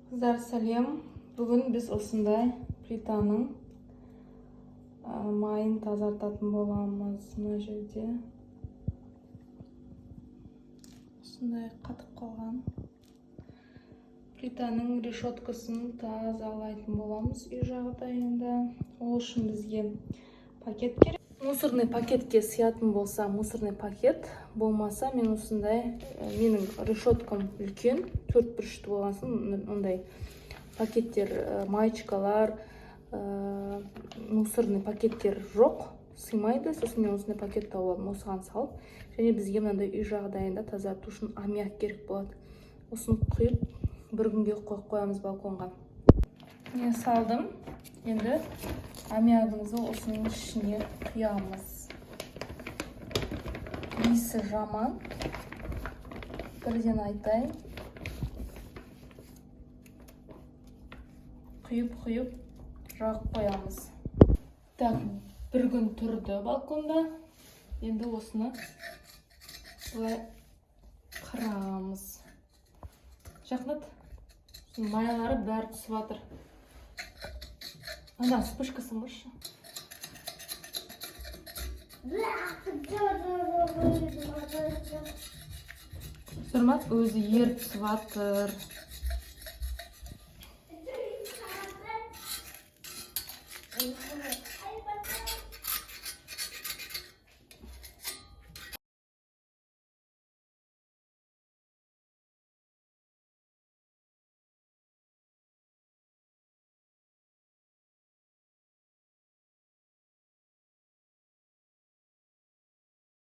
Қыздар сәлем. Бүгін біз осындай плитаның майын тазартатын боламыз. Мына жерде осындай қатып қалған плитаның решеткасын тазалайтын боламыз үй жағдайында. Ол үшін бізге пакет керек. Мусорный пакетке сиятын болса, мусорный пакет болмаса, мен осындай, менің решеткам үлкен, 4 бұрышты болған соң, ондай пакеттер, маечкалар, мусорный пакеттер жоқ, сыймайды. Сосын мен осындай пакет тауып алдым, осыған салып, және бізге мынандай үй жағдайында тазарту үшін аммиак керек болады. Осыны құйып, бір күнге қойып қоямыз балконға. Мен салдым. Енді аммиагымызды осының ішіне құямыз. Иісі жаман. Бірден айтайын. Құйып жағып қоямыз. Так, бір күн тұрды балконда. Енді осыны бұлай қырамыз. Жақнат, маялары бәрі түсіп жатыр. Ана, вспышкасы мұршы. Сұрмат, өзі ер түсіп жатыр.